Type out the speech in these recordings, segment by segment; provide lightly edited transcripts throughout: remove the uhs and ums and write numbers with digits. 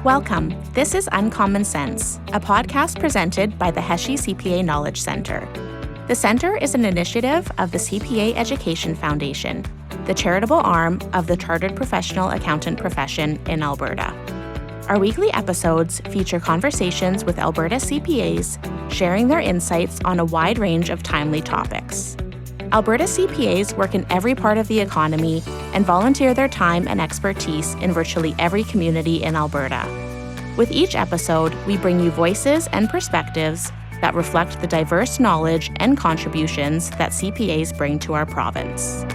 Welcome. This is Uncommon Sense, a podcast presented by the Heshe CPA Knowledge Center. The center is an initiative of the CPA Education Foundation, the charitable arm of the chartered professional accountant profession in Alberta. Our weekly episodes feature conversations with Alberta CPAs sharing their insights on a wide range of timely topics. Alberta CPAs work in every part of the economy and volunteer their time and expertise in virtually every community in Alberta. With each episode, we bring you voices and perspectives that reflect the diverse knowledge and contributions that CPAs bring to our province.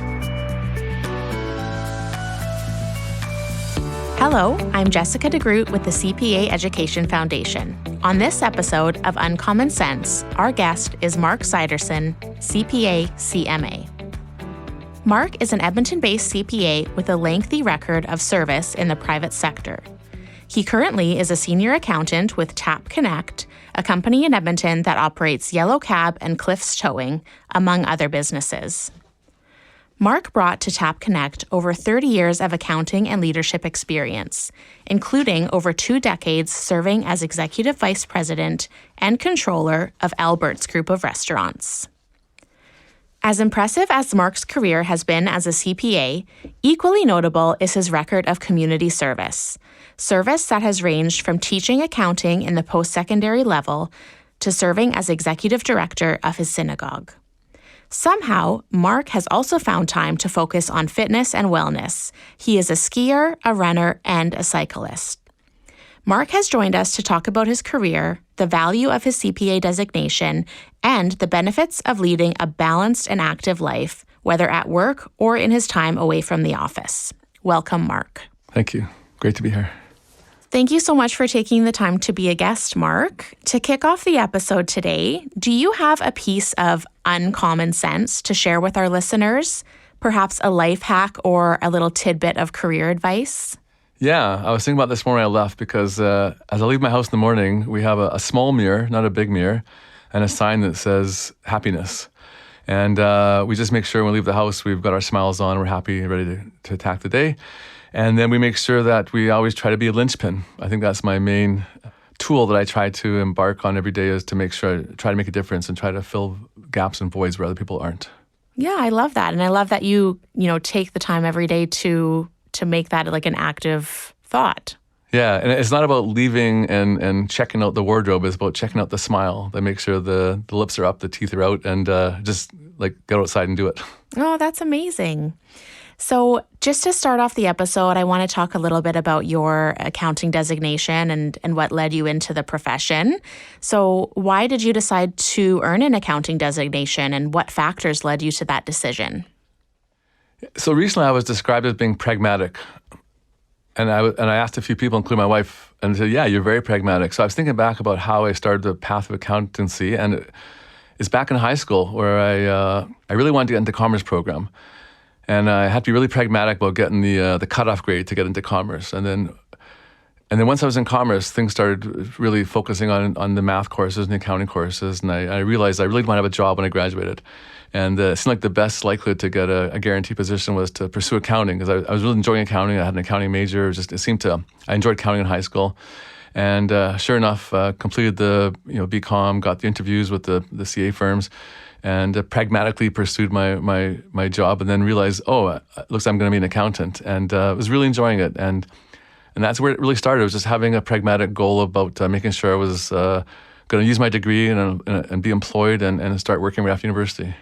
Hello, I'm Jessica de Groot with the CPA Education Foundation. On this episode of Uncommon Sense, our guest is Mark Siderson, CPA CMA. Mark is an Edmonton-based CPA with a lengthy record of service in the private sector. He currently is a senior accountant with Tap Connect, a company in Edmonton that operates Yellow Cab and Cliffs Towing, among other businesses. Mark brought to Tap Connect over 30 years of accounting and leadership experience, including over 2 decades serving as Executive Vice President and Controller of Albert's group of restaurants. As impressive as Mark's career has been as a CPA, equally notable is his record of community service that has ranged from teaching accounting in the post-secondary level to serving as Executive Director of his synagogue. Somehow, Mark has also found time to focus on fitness and wellness. He is a skier, a runner, and a cyclist. Mark has joined us to talk about his career, the value of his CPA designation, and the benefits of leading a balanced and active life, whether at work or in his time away from the office. Welcome, Mark. Thank you. Great to be here. Thank you so much for taking the time to be a guest, Mark. To kick off the episode today, do you have a piece of uncommon sense to share with our listeners? Perhaps a life hack or a little tidbit of career advice? Yeah, I was thinking about this morning I left because as I leave my house in the morning, we have a small mirror, not a big mirror, and a sign that says happiness. And we just make sure when we leave the house, we've got our smiles on, we're happy, ready to attack the day. And then we make sure that we always try to be a linchpin. I think that's my main tool that I try to embark on every day, is to make sure I try to make a difference and try to fill gaps and voids where other people aren't. Yeah, I love that. And I love that you take the time every day to make that like an active thought. Yeah, and it's not about leaving and checking out the wardrobe. It's about checking out the smile. That makes sure the lips are up, the teeth are out, and just like get outside and do it. Oh, that's amazing. So just to start off the episode, I want to talk a little bit about your accounting designation and what led you into the profession. So why did you decide to earn an accounting designation, and what factors led you to that decision? So recently I was described as being pragmatic. And I asked a few people, including my wife, and they said, yeah, you're very pragmatic. So I was thinking back about how I started the path of accountancy, and it's back in high school where I really wanted to get into commerce program. And I had to be really pragmatic about getting the cutoff grade to get into commerce. And then once I was in commerce, things started really focusing on the math courses and the accounting courses. And I realized I really wanted to have a job when I graduated. And it seemed like the best likelihood to get a guaranteed position was to pursue accounting, because I was really enjoying accounting. I had an accounting major. I enjoyed accounting in high school. And sure enough, completed the BCom, got the interviews with the CA firms, and pragmatically pursued my job, and then realized, it looks like I'm going to be an accountant, and was really enjoying it. And that's where it really started. It was just having a pragmatic goal about making sure I was going to use my degree and be employed and start working right after university.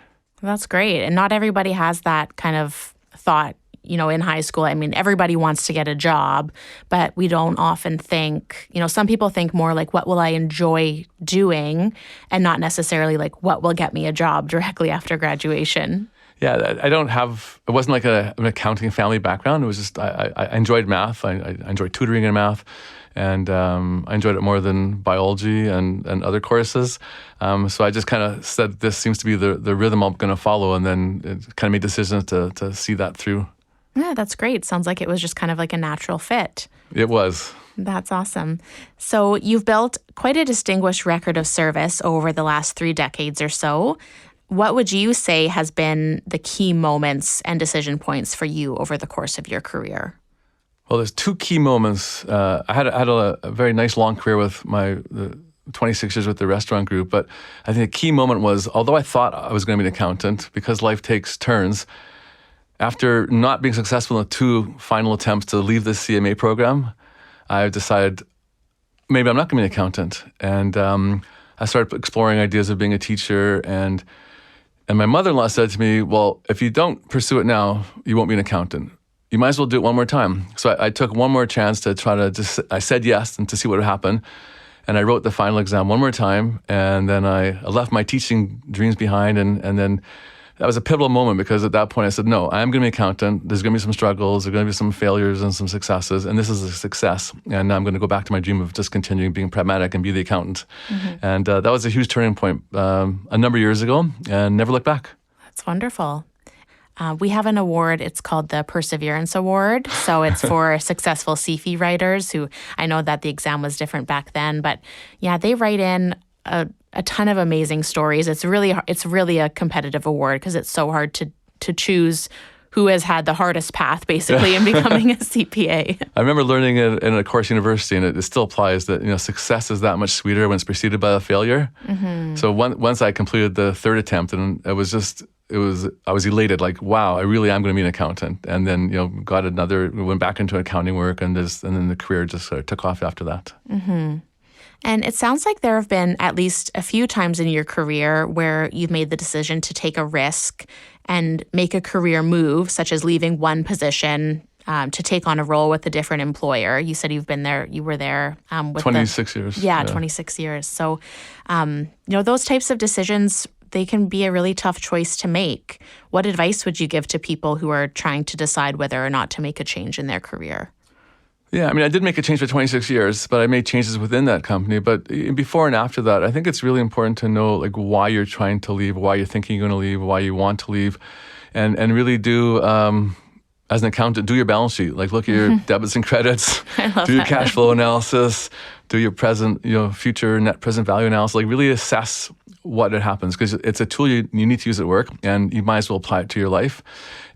That's great. And not everybody has that kind of thought, in high school. I mean, everybody wants to get a job, but we don't often think, some people think more like, what will I enjoy doing? And not necessarily like, what will get me a job directly after graduation. Yeah, it wasn't like an accounting family background. It was just, I enjoyed math. I enjoyed tutoring in math. And I enjoyed it more than biology and other courses. So I just kind of said, this seems to be the rhythm I'm going to follow, and then it kind of made decisions to see that through. Yeah, that's great. Sounds like it was just kind of like a natural fit. It was. That's awesome. So you've built quite a distinguished record of service over the last 3 decades or so. What would you say has been the key moments and decision points for you over the course of your career? Well, there's two key moments. I had a very nice long career with my 26 years with the restaurant group, but I think a key moment was, although I thought I was going to be an accountant, because life takes turns, after not being successful in the 2 final attempts to leave the CMA program, I decided maybe I'm not going to be an accountant. And I started exploring ideas of being a teacher, and my mother-in-law said to me, well, if you don't pursue it now, you won't be an accountant. You might as well do it one more time. So I took one more chance to try to I said yes and to see what would happen. And I wrote the final exam one more time, and then I left my teaching dreams behind, and then that was a pivotal moment, because at that point I said, no, I am going to be an accountant. There's going to be some struggles, there's going to be some failures and some successes, and this is a success. And I'm going to go back to my dream of just continuing being pragmatic and be the accountant. And that was a huge turning point a number of years ago, and never looked back. That's wonderful. We have an award. It's called the Perseverance Award. So it's for successful CFE writers who, I know that the exam was different back then, but yeah, they write in a ton of amazing stories. It's really a competitive award, because it's so hard to choose who has had the hardest path, basically, in becoming a CPA. I remember learning it in a course university, and it still applies, that success is that much sweeter when it's preceded by a failure. So once I completed the 3rd attempt, and I was elated, like, wow, I really am going to be an accountant. And then went back into accounting work, and then the career just sort of took off after that. And it sounds like there have been at least a few times in your career where you've made the decision to take a risk and make a career move, such as leaving one position to take on a role with a different employer. You said you were there with 26 years. Yeah, 26 years. So, those types of decisions, they can be a really tough choice to make. What advice would you give to people who are trying to decide whether or not to make a change in their career? Yeah, I mean, I did make a change for 26 years, but I made changes within that company. But before and after that, I think it's really important to know, like, why you're trying to leave, why you're thinking you're going to leave, why you want to leave, and really do, as an accountant, do your balance sheet. Like, look at your debits and credits, do your cash flow analysis, do your present, future net present value analysis. Like, really assess what it happens, because it's a tool you need to use at work, and you might as well apply it to your life.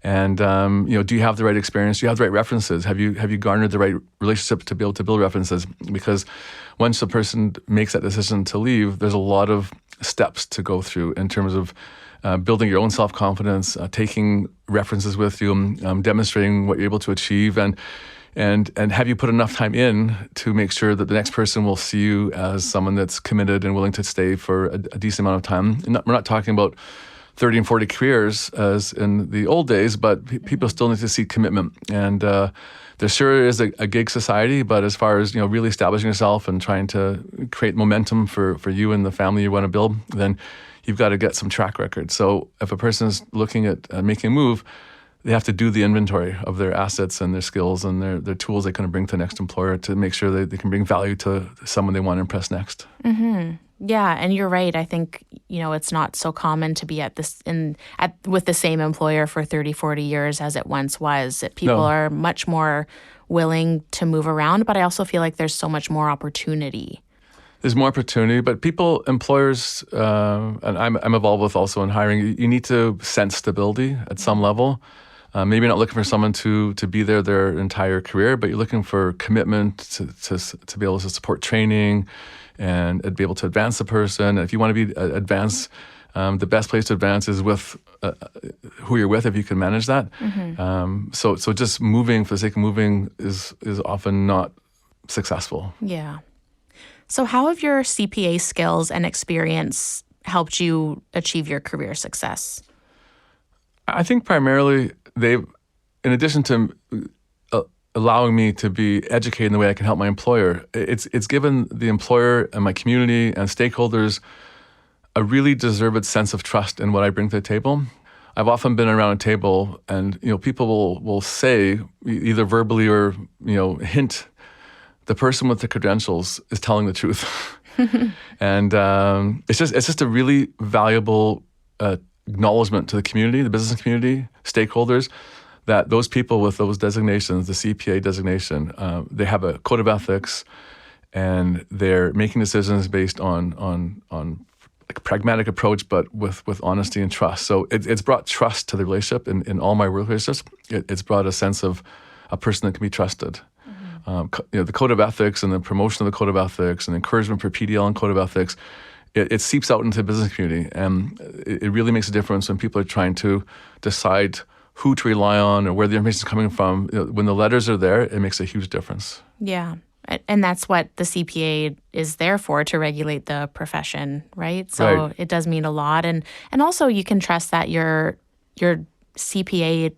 And do you have the right experience? Do you have the right references? Have you garnered the right relationship to be able to build references? Because once a person makes that decision to leave, there's a lot of steps to go through in terms of building your own self-confidence, taking references with you, demonstrating what you're able to achieve, and have you put enough time in to make sure that the next person will see you as someone that's committed and willing to stay for a decent amount of time. We're not talking about 30 and 40 careers as in the old days, but people still need to see commitment. And there sure is a gig society, but as far as really establishing yourself and trying to create momentum for you and the family you want to build, then you've got to get some track record. So if a person is looking at making a move, they have to do the inventory of their assets and their skills and their tools they can bring to the next employer to make sure that they can bring value to someone they want to impress next. Yeah, and you're right. I think, it's not so common to be with the same employer for 30, 40 years as it once was. People are much more willing to move around, but I also feel like there's so much more opportunity. There's more opportunity, but employers, and I'm involved with also in hiring, you need to sense stability at some level. Maybe you're not looking for someone to be there their entire career, but you're looking for commitment to be able to support training and be able to advance the person. And if you want to be advanced, the best place to advance is with who you're with, if you can manage that. So just moving for the sake of moving is often not successful. Yeah. So how have your CPA skills and experience helped you achieve your career success? I think primarily in addition to allowing me to be educated in the way I can help my employer, it's given the employer and my community and stakeholders a really deserved sense of trust in what I bring to the table. I've often been around a table and people will say, either verbally or hint, the person with the credentials is telling the truth. And it's just a really valuable acknowledgement to the community, the business community, stakeholders, that those people with those designations, the CPA designation, they have a code of ethics, and they're making decisions based on a pragmatic approach, but with honesty and trust. So it's brought trust to the relationship in all my work relationships. It's brought a sense of a person that can be trusted. The code of ethics and the promotion of the code of ethics and encouragement for PDL and code of ethics, it seeps out into the business community. And it really makes a difference when people are trying to decide who to rely on or where the information is coming from. When the letters are there, it makes a huge difference. Yeah. And that's what the CPA is there for, to regulate the profession, right? So It does mean a lot. And also you can trust that your CPA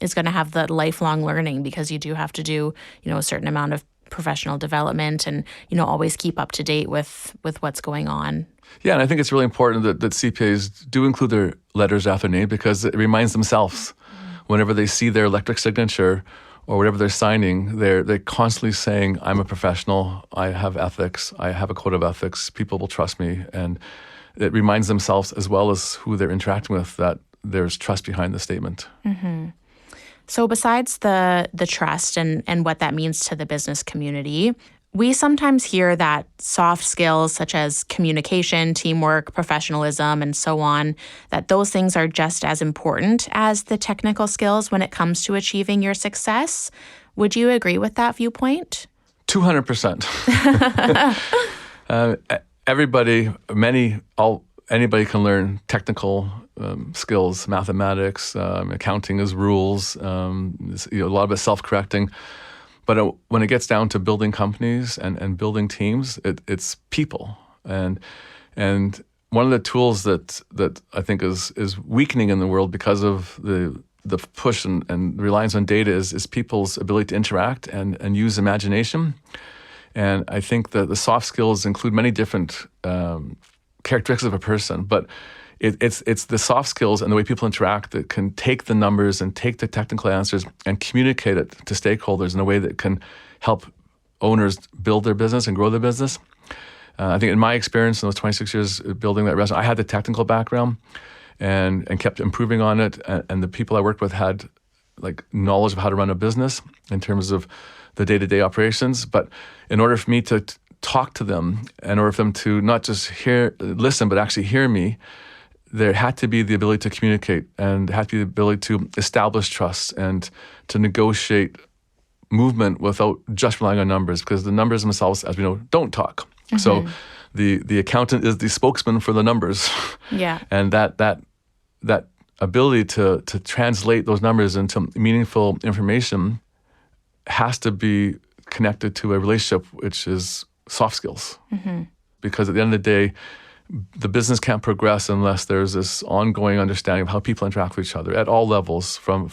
is going to have the lifelong learning, because you do have to do, a certain amount of professional development and, always keep up to date with what's going on. Yeah, and I think it's really important that CPAs do include their letters after name, because it reminds themselves whenever they see their electric signature or whatever they're signing, they're constantly saying, I'm a professional, I have ethics, I have a code of ethics, people will trust me. And it reminds themselves, as well as who they're interacting with, that there's trust behind the statement. Mm-hmm. So besides the trust and what that means to the business community, we sometimes hear that soft skills such as communication, teamwork, professionalism, and so on, that those things are just as important as the technical skills when it comes to achieving your success. Would you agree with that viewpoint? 200%. Anybody can learn technical skills, mathematics, accounting is rules, a lot of it self-correcting. But when it gets down to building companies and building teams, it's people. And one of the tools that I think is weakening in the world because of the push and reliance on data is people's ability to interact and use imagination. And I think that the soft skills include many different characteristics of a person, but it's the soft skills and the way people interact that can take the numbers and take the technical answers and communicate it to stakeholders in a way that can help owners build their business and grow their business. I think in my experience in those 26 years building that restaurant, I had the technical background and kept improving on it. And the people I worked with had knowledge of how to run a business in terms of the day-to-day operations. But in order for me to talk to them, in order for them to not just listen, but actually hear me, there had to be the ability to communicate and had to be the ability to establish trust and to negotiate movement without just relying on numbers, because the numbers themselves, as we know, don't talk. Mm-hmm. So the accountant is the spokesman for the numbers. Yeah. And that ability to translate those numbers into meaningful information has to be connected to a relationship, which is soft skills. Mm-hmm. Because at the end of the day, the business can't progress unless there's this ongoing understanding of how people interact with each other at all levels, from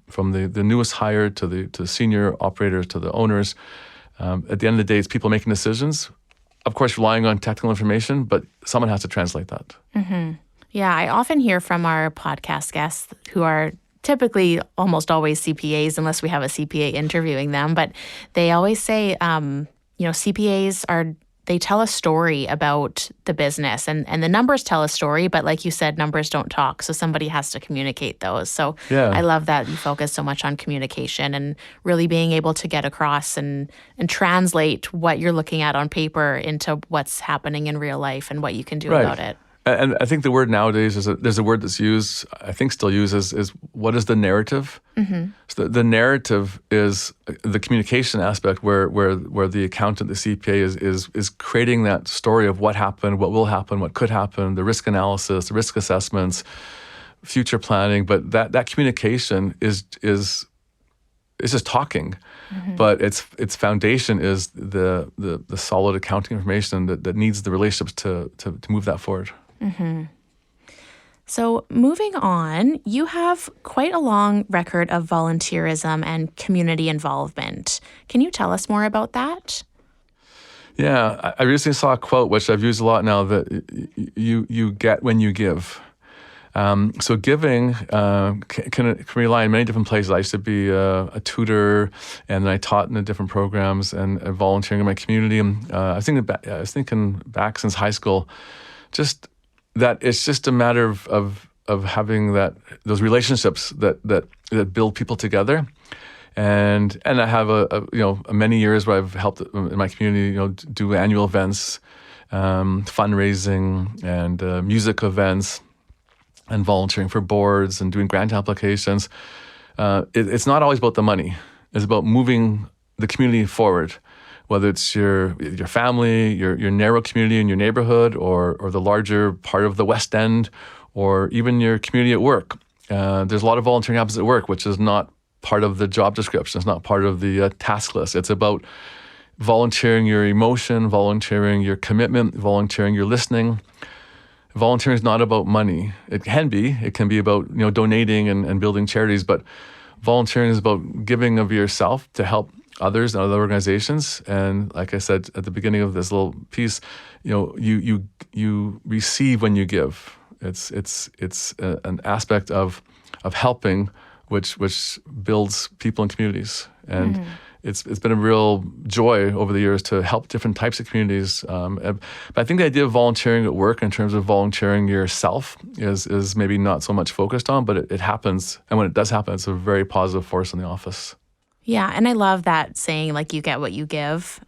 the newest hire to the senior operators to the owners. At the end of the day, it's people making decisions, of course, relying on technical information, but someone has to translate that. Mm-hmm. Yeah, I often hear from our podcast guests who are typically almost always CPAs, unless we have a CPA interviewing them, but they always say, CPAs they tell a story about the business and the numbers tell a story, but like you said, numbers don't talk. So somebody has to communicate those. So yeah. I love that you focus so much on communication and really being able to get across and translate what you're looking at on paper into what's happening in real life and what you can do about it. And I think the word nowadays there's a word that's used, I think still used, is what is the narrative? Mm-hmm. So the narrative is the communication aspect where the accountant, the CPA is creating that story of what happened, what will happen, what could happen, the risk analysis, the risk assessments, future planning. But that communication is just talking. Mm-hmm. But its foundation is the solid accounting information that needs the relationships to move that forward. Mm-hmm. So moving on, you have quite a long record of volunteerism and community involvement. Can you tell us more about that? Yeah, I recently saw a quote, which I've used a lot now, that you get when you give. So giving can rely in many different places. I used to be a tutor, and then I taught in the different programs and volunteering in my community. I was thinking back since high school, just that it's just a matter of having those relationships that build people together. And I have many years where I've helped in my community, do annual events, fundraising, and music events, and volunteering for boards and doing grant applications. It's not always about the money. is about moving the community forward, whether it's your family, your narrow community in your neighborhood, or the larger part of the West End, or even your community at work. There's a lot of volunteering happens at work, which is not part of the job description. It's not part of the task list. It's about volunteering your emotion, volunteering your commitment, volunteering your listening. Volunteering is not about money. It can be. It can be about donating and building charities, but volunteering is about giving of yourself to help others and other organizations. And like I said at the beginning of this little piece, you receive when you give. It's an aspect of helping which builds people and communities. And it's been a real joy over the years to help different types of communities. But I think the idea of volunteering at work in terms of volunteering yourself is maybe not so much focused on, but it happens. And when it does happen, it's a very positive force in the office. Yeah, and I love that saying, like, you get what you give.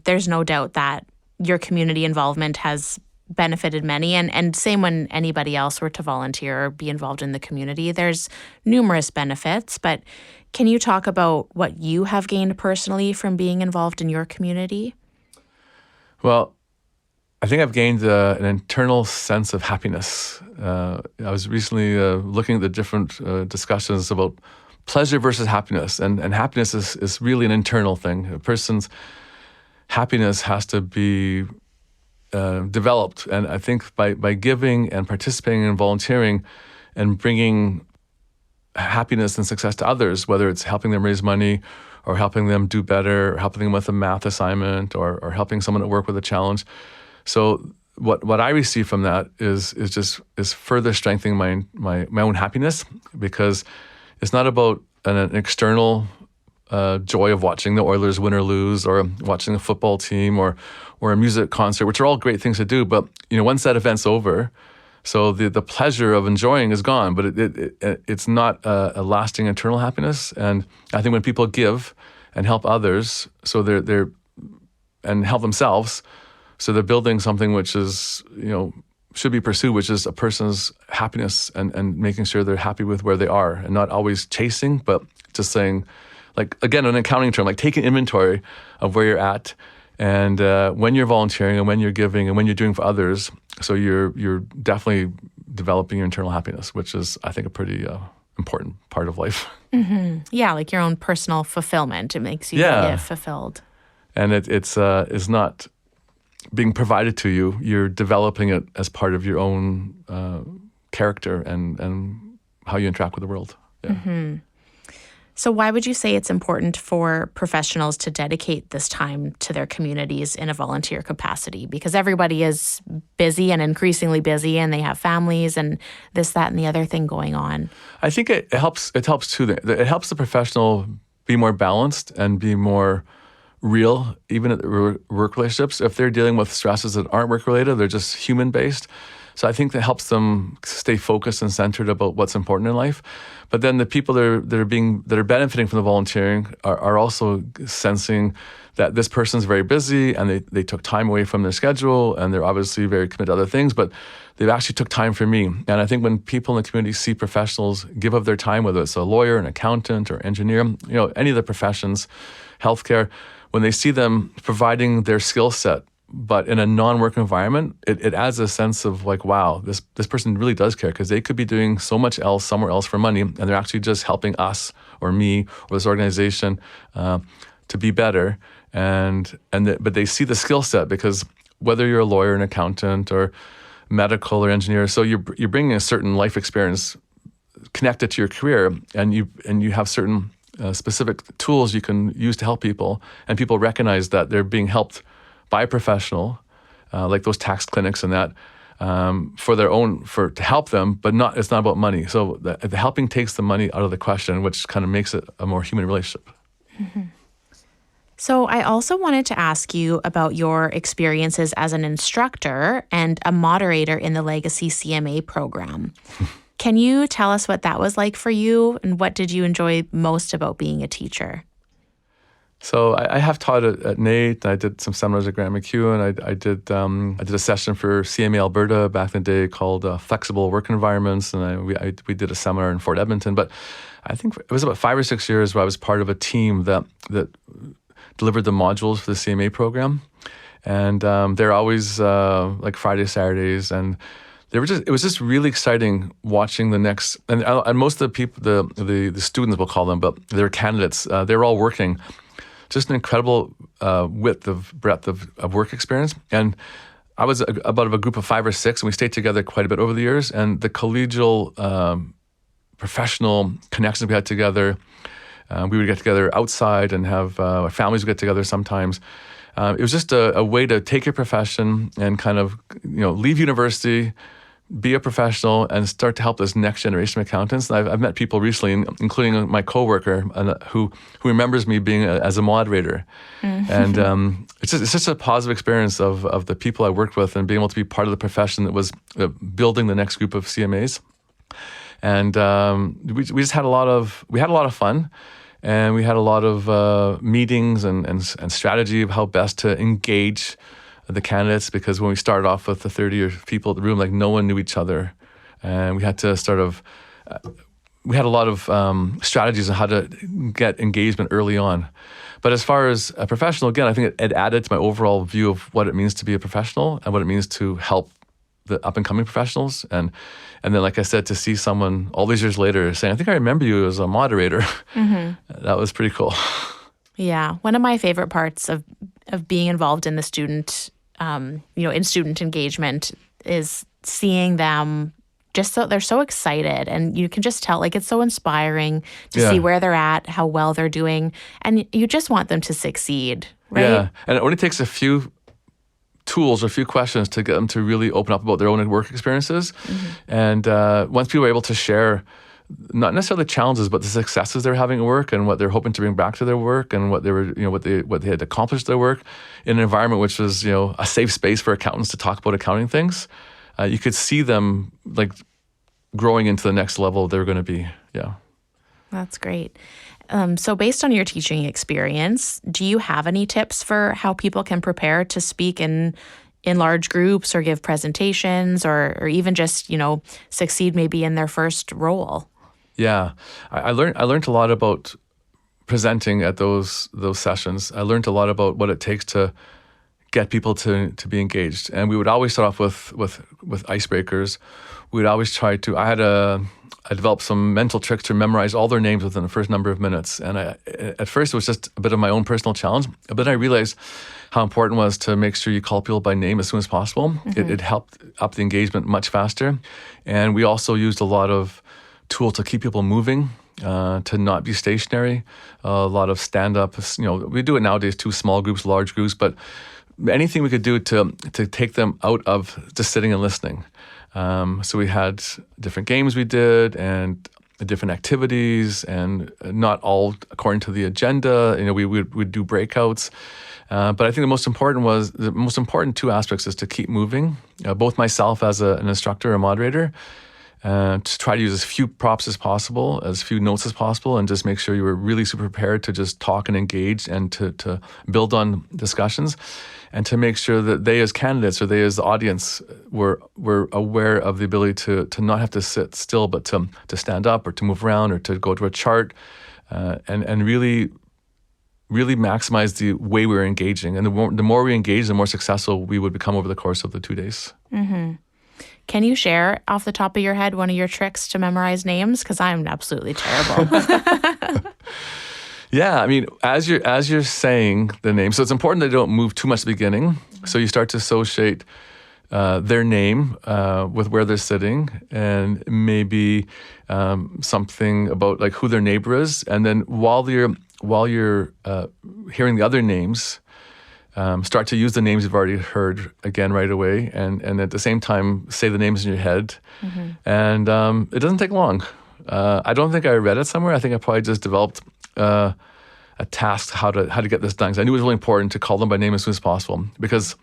There's no doubt that your community involvement has benefited many, and same when anybody else were to volunteer or be involved in the community. There's numerous benefits, but can you talk about what you have gained personally from being involved in your community? Well, I think I've gained an internal sense of happiness. I was recently looking at the different discussions about pleasure versus happiness, and happiness is really an internal thing. A person's happiness has to be developed, and I think by giving and participating in volunteering and bringing happiness and success to others, whether it's helping them raise money or helping them do better or helping them with a math assignment or helping someone at work with a challenge. So what I receive from that is further strengthening my own happiness, because it's not about an external joy of watching the Oilers win or lose, or watching a football team, or a music concert, which are all great things to do. But once that event's over, so the pleasure of enjoying is gone. But it's not a lasting internal happiness. And I think when people give and help others, so they're and help themselves, so they're building something which is should be pursued, which is a person's happiness and making sure they're happy with where they are, and not always chasing, but just saying, like, again, an accounting term, like taking inventory of where you're at, and when you're volunteering and when you're giving and when you're doing for others. So you're definitely developing your internal happiness, which is, I think, a pretty important part of life. Mm-hmm. Yeah, like your own personal fulfillment. It makes you feel fulfilled. And it's not being provided to you. You're developing it as part of your own character and how you interact with the world. Yeah. Mm-hmm. So why would you say it's important for professionals to dedicate this time to their communities in a volunteer capacity? Because everybody is busy and increasingly busy, and they have families and this, that, and the other thing going on. I think it helps. It helps too. It helps the professional be more balanced and be more real, even at work relationships. If they're dealing with stresses that aren't work-related, they're just human-based. So I think that helps them stay focused and centered about what's important in life. But then the people that are benefiting from the volunteering are also sensing that this person's very busy, and they took time away from their schedule, and they're obviously very committed to other things, but they've actually took time for me. And I think when people in the community see professionals give of their time, whether it's a lawyer, an accountant, or engineer, any of the professions, healthcare, when they see them providing their skill set, but in a non-work environment, it adds a sense of like, wow, this person really does care, because they could be doing so much else somewhere else for money, and they're actually just helping us or me or this organization to be better. But they see the skill set, because whether you're a lawyer, an accountant, or medical or engineer, so you're bringing a certain life experience connected to your career, and you have certain specific tools you can use to help people, and people recognize that they're being helped by a professional, like those tax clinics and that, to help them, but it's not about money. So the helping takes the money out of the question, which kind of makes it a more human relationship. Mm-hmm. So I also wanted to ask you about your experiences as an instructor and a moderator in the Legacy CMA program. Can you tell us what that was like for you, and what did you enjoy most about being a teacher? So I have taught at NAIT. I did some seminars at Grant MacEwan. I did a session for CMA Alberta back in the day called Flexible Work Environments, and we did a seminar in Fort Edmonton. But I think it was about 5 or 6 years where I was part of a team that delivered the modules for the CMA program, and they're always like Fridays, Saturdays, and it was just really exciting watching the next, and most of the people, the students we'll call them, but they're candidates. They were all working. Just an incredible breadth of work experience. And I was about a group of 5 or 6, and we stayed together quite a bit over the years. And the collegial, professional connections we had together, we would get together outside and have our families would get together sometimes. It was just a way to take your profession and kind of, leave university, be a professional, and start to help this next generation of accountants. And I've met people recently, including my coworker, who remembers me being as a moderator. And it's just a positive experience of the people I worked with and being able to be part of the profession that was building the next group of CMAs. And we just had a lot of fun, and we had a lot of meetings and strategy of how best to engage the candidates, because when we started off with the 30 or people in the room, like no one knew each other, and we had to we had a lot of strategies on how to get engagement early on. But as far as a professional, again, I think it added to my overall view of what it means to be a professional and what it means to help the up and coming professionals. And then, like I said, to see someone all these years later saying, "I think I remember you as a moderator," that was pretty cool. Yeah, one of my favorite parts of being involved in the student, in student engagement is seeing them they're so excited, and you can just tell, like, it's so inspiring to see where they're at, how well they're doing, and you just want them to succeed, right? Yeah, and it only takes a few tools or a few questions to get them to really open up about their own work experiences. And once people are able to share not necessarily challenges, but the successes they're having at work and what they're hoping to bring back to their work and what they were, what they had accomplished at their work in an environment which was, a safe space for accountants to talk about accounting things, you could see them like growing into the next level they're going to be. Yeah. That's great. So based on your teaching experience, do you have any tips for how people can prepare to speak in large groups or give presentations or even just, succeed maybe in their first role? Yeah, I learned a lot about presenting at those sessions. I learned a lot about what it takes to get people to be engaged, and we would always start off with icebreakers. We would always try to. I developed some mental tricks to memorize all their names within the first number of minutes. And at first it was just a bit of my own personal challenge, but then I realized how important it was to make sure you call people by name as soon as possible. It helped up the engagement much faster. And we also used a lot of tools to keep people moving, to not be stationary, a lot of stand-up. We do it nowadays, too, small groups, large groups, but anything we could do to take them out of just sitting and listening. So we had different games we did and different activities, and not all according to the agenda. We would do breakouts. But I think the most important two aspects is to keep moving, both myself as an instructor or moderator, to try to use as few props as possible, as few notes as possible, and just make sure you were really super prepared to just talk and engage and to build on discussions, and to make sure that they as candidates or they as the audience were aware of the ability to not have to sit still, but to stand up or to move around or to go to a chart, and really maximize the way we were engaging. And the more we engaged, the more successful we would become over the course of the 2 days. Can you share off the top of your head one of your tricks to memorize names? Because I'm absolutely terrible. Yeah, I mean, as you're saying the name, so it's important that they don't move too much at the beginning. So you start to associate their name with where they're sitting, and maybe something about like who their neighbor is, and then while you're hearing the other names, start to use the names you've already heard again right away, and at the same time say the names in your head. And it doesn't take long. I don't think I read it somewhere. I think I probably just developed a task how to get this done. Because I knew it was really important to call them by name as soon as possible. Because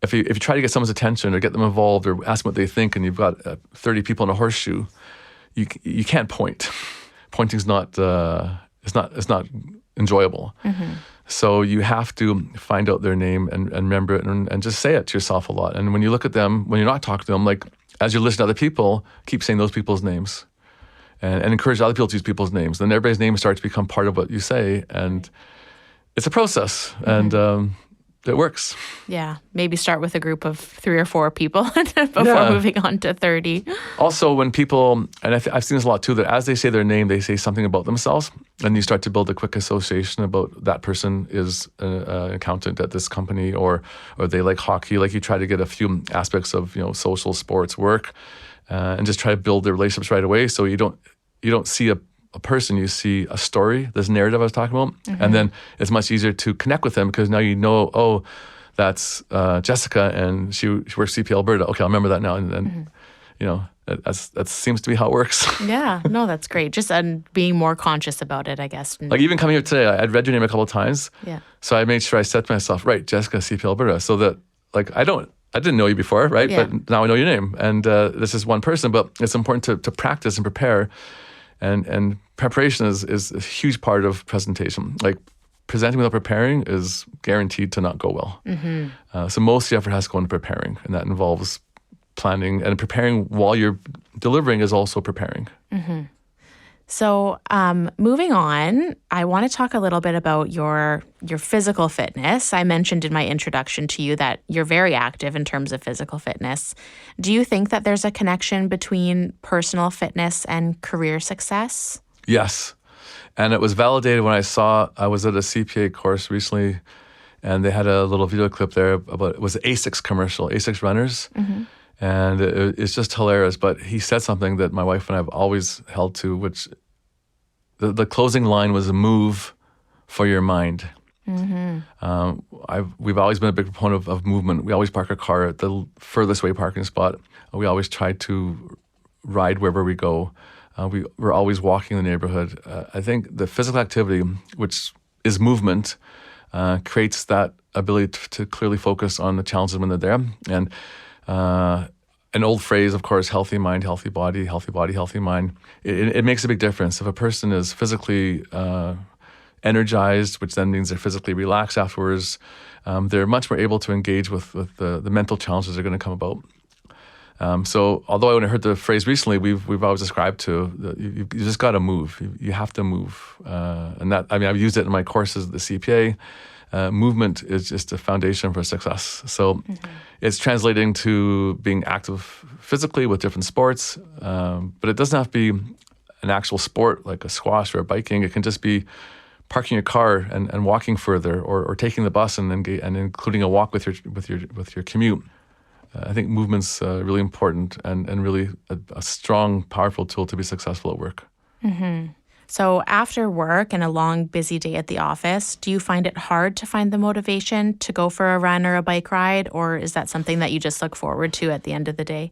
if you try to get someone's attention or get them involved or ask them what they think, and you've got 30 people in a horseshoe, you can't point. Pointing's not it's not enjoyable. So you have to find out their name and remember it and just say it to yourself a lot. And when you look at them, when you're not talking to them, like as you listen to other people, keep saying those people's names and encourage other people to use people's names. Then everybody's name starts to become part of what you say. And it's a process. And it works. Yeah. Maybe start with a group of 3 or 4 people before moving on to 30. Also, when people, and I've seen this a lot too, that as they say their name, they say something about themselves. And you start to build a quick association about that person is an accountant at this company or they like hockey. Like you try to get a few aspects of, social, sports, work, and just try to build the relationships right away. So you don't see a person, you see a story, this narrative I was talking about, and then it's much easier to connect with them because now oh, that's Jessica and she works CPA Alberta. Okay, I'll remember that now. And then, that seems to be how it works. Yeah, no, that's great. Just being more conscious about it, I guess. Like even coming here today, I'd read your name a couple of times. Yeah. So I made sure I said to myself, right, Jessica, CPA Alberta, so that like I didn't know you before, right? Yeah. But now I know your name. And this is one person, but it's important to practice and prepare. And preparation is a huge part of presentation. Like presenting without preparing is guaranteed to not go well. So most of the effort has to go into preparing, and that involves planning, and preparing while you're delivering is also preparing. So moving on, I want to talk a little bit about your physical fitness. I mentioned in my introduction to you that you're very active in terms of physical fitness. Do you think that there's a connection between personal fitness and career success? Yes. And it was validated when I was at a CPA course recently, and they had a little video clip there about, it was an ASICS commercial, ASICS runners. And it's just hilarious. But he said something that my wife and I have always held to, which the closing line was a move for your mind. We've always been a big proponent of movement. We always park our car at the furthest away parking spot. We always try to ride wherever we go. We're always walking in the neighborhood. I think the physical activity, which is movement, creates that ability to clearly focus on the challenges when they're there. And an old phrase, of course, healthy mind, healthy body, healthy mind. It makes a big difference. If a person is physically energized, which then means they're physically relaxed afterwards, they're much more able to engage with the mental challenges that are going to come about. So although when I heard the phrase recently, we've always described you just got to move. You have to move. And that, I've used it in my courses at the CPA. Movement is just a foundation for success. So it's translating to being active physically with different sports, but it doesn't have to be an actual sport like a squash or biking. It can just be parking your car and walking further, or taking the bus and including a walk with your commute. I think movement's really important and really a strong, powerful tool to be successful at work. So after work and a long, busy day at the office, do you find it hard to find the motivation to go for a run or a bike ride, or is that something that you just look forward to at the end of the day?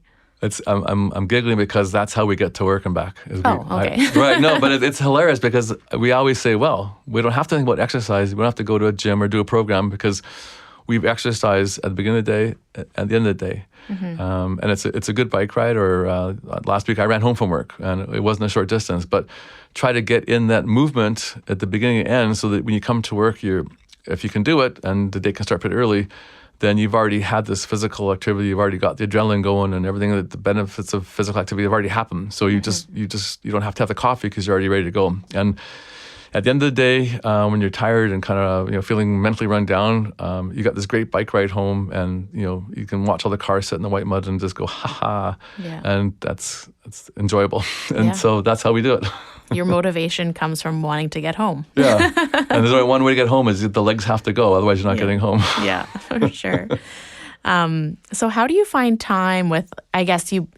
I'm giggling because that's how we get to work and back. Okay. Right, no, but it's hilarious because we always say, well, we don't have to think about exercise. We don't have to go to a gym or do a program because we've exercised at the beginning of the day, at the end of the day. And it's a good bike ride, or last week I ran home from work and it wasn't a short distance, but try to get in that movement at the beginning and end so that when you come to work, if you can do it and the day can start pretty early, then you've already had this physical activity, you've already got the adrenaline going and everything, that the benefits of physical activity have already happened. So you don't have to have the coffee because you're already ready to go. And at the end of the day, when you're tired and kind of feeling mentally run down, you got this great bike ride home, and you can watch all the cars sit in the white mud and just go ha ha, and that's enjoyable. And so that's how we do it. Your motivation comes from wanting to get home. Yeah, and there's only one way to get home is the legs have to go, otherwise you're not getting home. Yeah, for sure. So how do you find time with? I guess you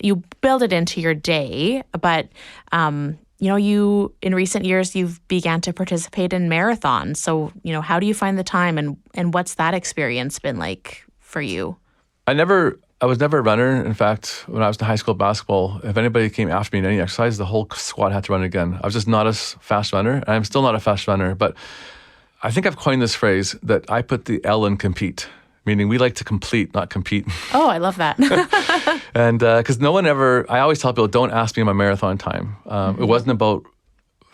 build it into your day, but. You in recent years, you've began to participate in marathons. So, how do you find the time and what's that experience been like for you? I was never a runner. In fact, when I was in high school basketball, if anybody came after me in any exercise, the whole squad had to run again. I was just not a fast runner. And I'm still not a fast runner, but I think I've coined this phrase that I put the L in compete. Meaning we like to complete, not compete. Oh, I love that. And because I always tell people, don't ask me my marathon time. It wasn't about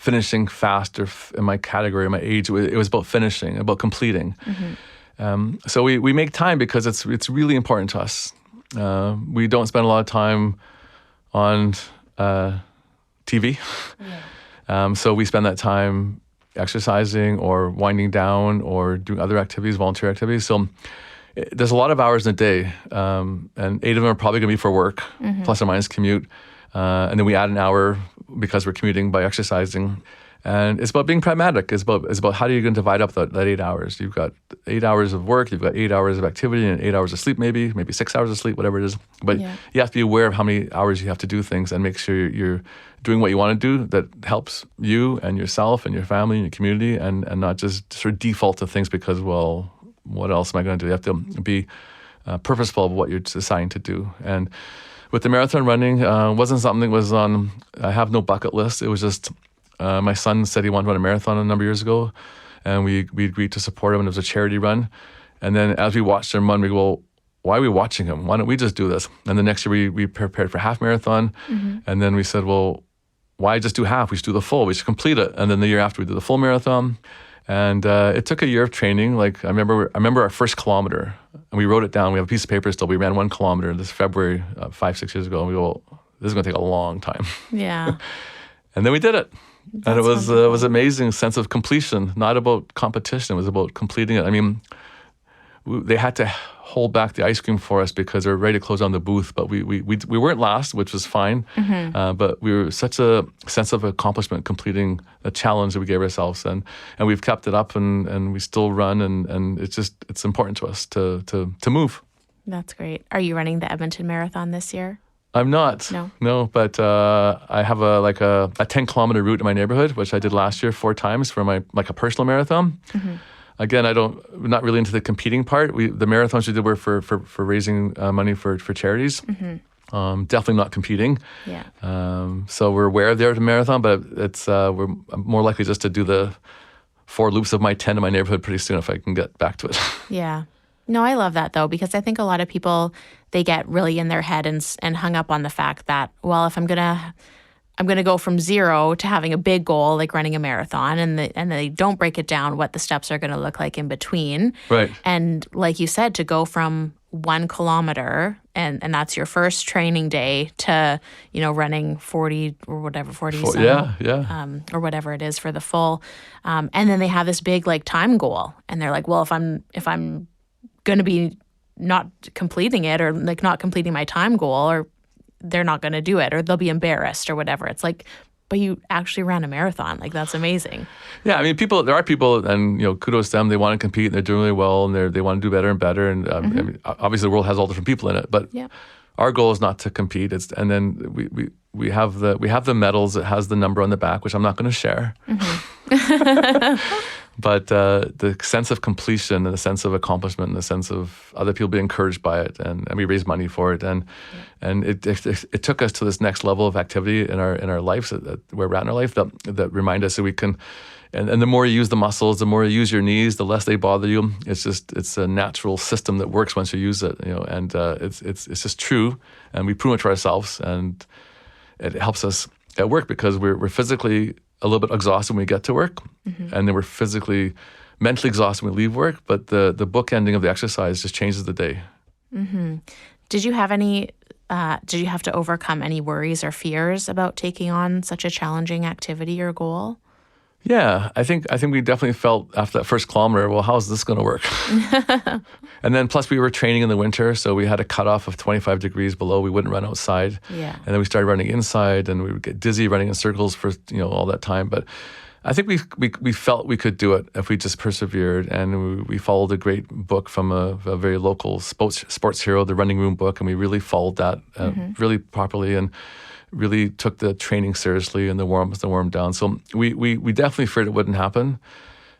finishing faster in my category, my age. It was about finishing, about completing. So we make time because it's really important to us. We don't spend a lot of time on TV. So we spend that time exercising or winding down or doing other activities, volunteer activities. So there's a lot of hours in a day, and 8 of them are probably going to be for work, plus or minus commute. And then we add an hour because we're commuting by exercising. And it's about being pragmatic. It's about how are you going to divide up that 8 hours. You've got 8 hours of work, you've got 8 hours of activity, and 8 hours of sleep maybe 6 hours of sleep, whatever it is. But you have to be aware of how many hours you have to do things and make sure you're doing what you want to do that helps you and yourself and your family and your community, and not just sort of default to things because, well, what else am I going to do? You have to be purposeful of what you're deciding to do. And with the marathon running, wasn't something that was on, I have no bucket list. It was just, my son said he wanted to run a marathon a number of years ago, and we agreed to support him, and it was a charity run. And then as we watched him run, we go, well, why are we watching him? Why don't we just do this? And the next year we prepared for half marathon, and then we said, well, why just do half? We should do the full. We should complete it. And then the year after we did the full marathon. And it took a year of training. Like I remember our first kilometer, and we wrote it down. We have a piece of paper still. We ran 1 kilometer this February 5-6 years ago. And we go, well, this is going to take a long time. Yeah. And then we did it. And it was amazing sense of completion, not about competition. It was about completing it. I mean, they had to hold back the ice cream for us because they were ready to close down the booth. But we weren't last, which was fine. But we were such a sense of accomplishment completing a challenge that we gave ourselves, and we've kept it up, and we still run, and it's important to us to move. That's great. Are you running the Edmonton Marathon this year? I'm not. No, but I have a 10-kilometer route in my neighborhood, which I did last year 4 times for my a personal marathon. Again, we're not really into the competing part. The marathons we did were for raising money for charities. Definitely not competing. Yeah. So we're aware of the marathon, but it's we're more likely just to do the 4 loops of my 10 in my neighborhood pretty soon if I can get back to it. Yeah. No, I love that though, because I think a lot of people, they get really in their head and hung up on the fact that, well, if I'm gonna go from 0 to having a big goal like running a marathon, and they don't break it down what the steps are gonna look like in between. Right. And like you said, to go from 1 kilometer and that's your first training day to, running 40 or whatever, 40 or whatever it is for the full. And then they have this big like time goal, and they're like, well, if I'm going to be not completing it, or like not completing my time goal, or they're not going to do it, or they'll be embarrassed or whatever. It's like, but you actually ran a marathon. Like, that's amazing. Yeah, I mean, there are people, and kudos to them. They want to compete, and they're doing really well, and they want to do better and better. And I mean, obviously, the world has all different people in it. But our goal is not to compete. And then we have the medals. It has the number on the back, which I'm not going to share. But the sense of completion and the sense of accomplishment and the sense of other people being encouraged by it, and we raise money for it, and it took us to this next level of activity in our lives that where we're at in our life that remind us that we can, and the more you use the muscles, the more you use your knees, the less they bother you. It's a natural system that works once you use it, and it's just true, and we prove it to ourselves, and it helps us at work because we're physically a little bit exhausted when we get to work, and then we're mentally exhausted when we leave work. But the book ending of the exercise just changes the day. Did you have to overcome any worries or fears about taking on such a challenging activity or goal? Yeah, I think we definitely felt after that first kilometer, well, how's this going to work? And then plus we were training in the winter, so we had a cutoff of 25 degrees below. We wouldn't run outside. Yeah. And then we started running inside, and we would get dizzy running in circles for all that time. But I think we felt we could do it if we just persevered, and we followed a great book from a very local sports hero, the Running Room book, and we really followed that really properly and really took the training seriously and the warm down. So we definitely feared it wouldn't happen,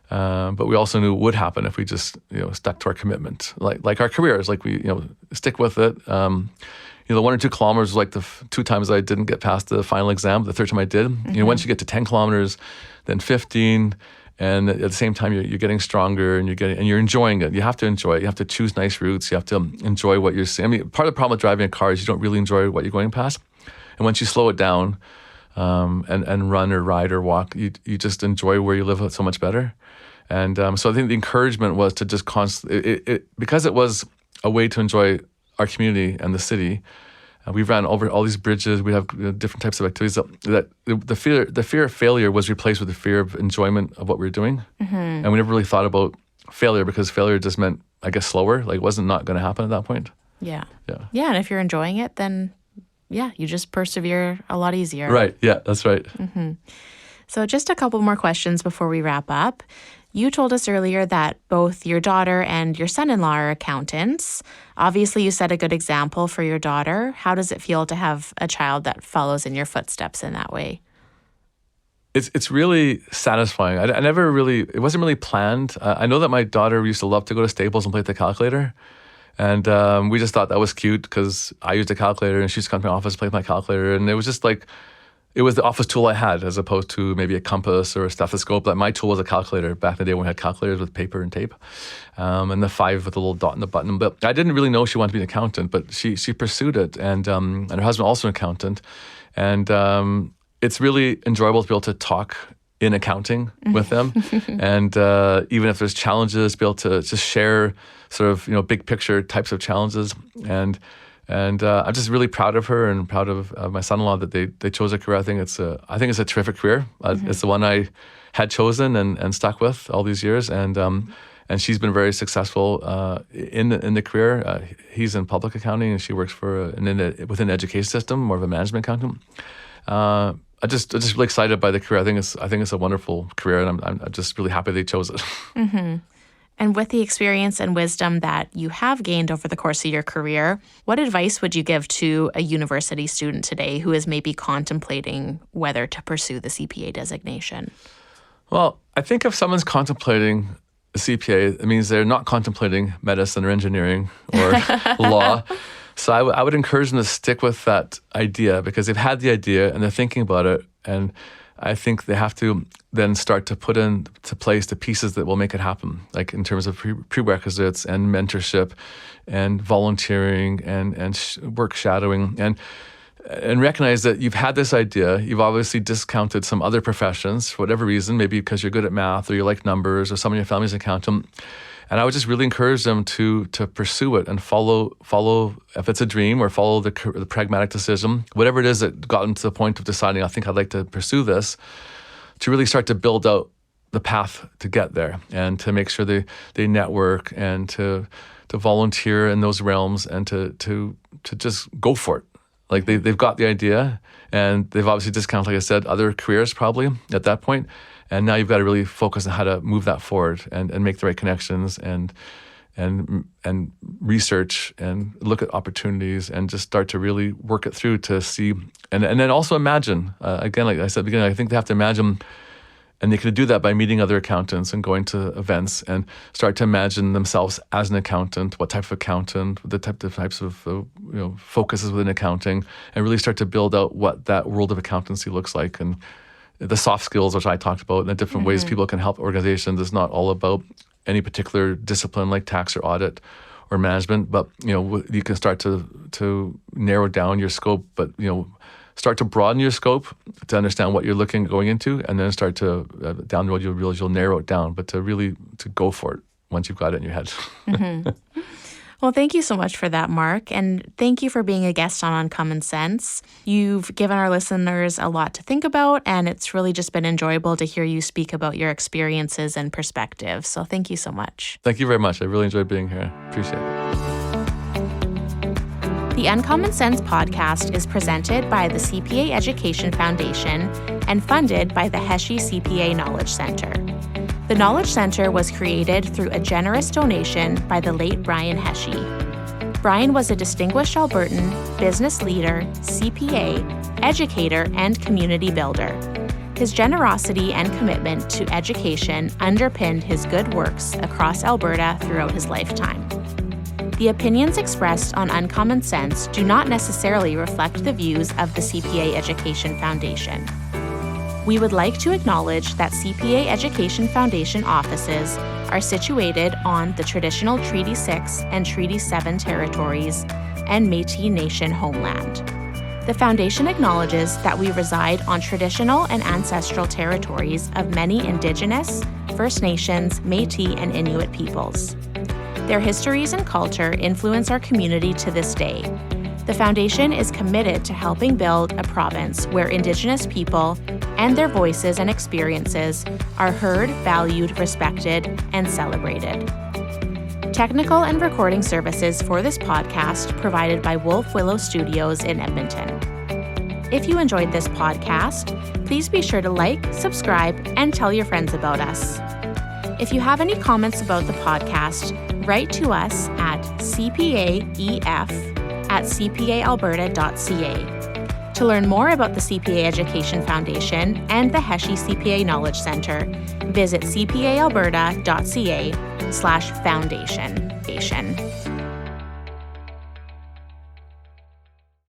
but we also knew it would happen if we just stuck to our commitment, like our careers, like we stick with it. The 1 or 2 kilometers was like the 2 times I didn't get past the final exam. The 3rd time I did. Once you get to 10 kilometers, then 15. And at the same time, you're getting stronger, and you're enjoying it. You have to enjoy it. You have to choose nice routes. You have to enjoy what you're seeing. I mean, part of the problem with driving a car is you don't really enjoy what you're going past. And once you slow it down, and run or ride or walk. You just enjoy where you live so much better. And so I think the encouragement was to just because it was a way to enjoy our community and the city. We ran over all these bridges. We have different types of activities. That the fear of failure was replaced with the fear of enjoyment of what we were doing. And we never really thought about failure, because failure just meant, I guess, slower. Like, it wasn't not going to happen at that point. Yeah. And if you're enjoying it, then you just persevere a lot easier. Right. Yeah, that's right. So just a couple more questions before we wrap up. You told us earlier that both your daughter and your son-in-law are accountants. Obviously, you set a good example for your daughter. How does it feel to have a child that follows in your footsteps in that way? It's really satisfying. It wasn't really planned. I know that my daughter used to love to go to Staples and play with the calculator. And we just thought that was cute because I used a calculator and she used to come to my office and play with my calculator. And it was just like, it was the office tool I had, as opposed to maybe a compass or a stethoscope. Like, my tool was a calculator back in the day when we had calculators with paper and tape, and the 5 with a little dot in the button. But I didn't really know she wanted to be an accountant, but she pursued it, and her husband also an accountant, and it's really enjoyable to be able to talk in accounting with them, and even if there's challenges, be able to just share sort of big picture types of challenges. And I'm just really proud of her and proud of my son-in-law that they chose a career. I think it's a terrific career. It's the one I had chosen and stuck with all these years. And she's been very successful in the career. He's in public accounting, and she works within the education system, more of a management accountant. I'm just really excited by the career. I think it's a wonderful career, and I'm just really happy they chose it. And with the experience and wisdom that you have gained over the course of your career, what advice would you give to a university student today who is maybe contemplating whether to pursue the CPA designation? Well, I think if someone's contemplating a CPA, it means they're not contemplating medicine or engineering or law. So I would encourage them to stick with that idea, because they've had the idea and they're thinking about it. And I think they have to then start to put into place the pieces that will make it happen, like in terms of prerequisites and mentorship and volunteering and work shadowing, and recognize that you've had this idea. You've obviously discounted some other professions for whatever reason, maybe because you're good at math or you like numbers or someone in your family's an accountant. And I would just really encourage them to pursue it and follow if it's a dream, or follow the pragmatic decision, whatever it is that got them to the point of deciding, I think I'd like to pursue this, to really start to build out the path to get there, and to make sure they network, and to volunteer in those realms, and to just go for it. Like, they've got the idea, and they've obviously discounted, like I said, other careers probably at that point. And now you've got to really focus on how to move that forward and make the right connections and research and look at opportunities and just start to really work it through to see. And then also imagine, again, like I said at the beginning, I think they have to imagine, and they can do that by meeting other accountants and going to events and start to imagine themselves as an accountant, what type of accountant, the types of focuses within accounting, and really start to build out what that world of accountancy looks like. And the soft skills, which I talked about, and the different ways people can help organizations. It's not all about any particular discipline like tax or audit or management, but you can start to narrow down your scope, but start to broaden your scope to understand what you're going into, and then start to down the road you'll realize you'll narrow it down, but to go for it once you've got it in your head. Well, thank you so much for that, Mark, and thank you for being a guest on Uncommon Sense. You've given our listeners a lot to think about, and it's really just been enjoyable to hear you speak about your experiences and perspectives. So thank you so much. Thank you very much. I really enjoyed being here. Appreciate it. The Uncommon Sense podcast is presented by the CPA Education Foundation and funded by the Heshe CPA Knowledge Center. The Knowledge Center was created through a generous donation by the late Brian Heshe. Brian was a distinguished Albertan, business leader, CPA, educator, and community builder. His generosity and commitment to education underpinned his good works across Alberta throughout his lifetime. The opinions expressed on Uncommon Sense do not necessarily reflect the views of the CPA Education Foundation. We would like to acknowledge that CPA Education Foundation offices are situated on the traditional Treaty 6 and Treaty 7 territories and Métis Nation homeland. The Foundation acknowledges that we reside on traditional and ancestral territories of many Indigenous, First Nations, Métis, and Inuit peoples. Their histories and culture influence our community to this day. The Foundation is committed to helping build a province where Indigenous people and their voices and experiences are heard, valued, respected, and celebrated. Technical and recording services for this podcast provided by Wolf Willow Studios in Edmonton. If you enjoyed this podcast, please be sure to like, subscribe, and tell your friends about us. If you have any comments about the podcast, write to us at cpaef@cpaalberta.ca. To learn more about the CPA Education Foundation and the Heshe CPA Knowledge Centre, visit cpaalberta.ca/foundation.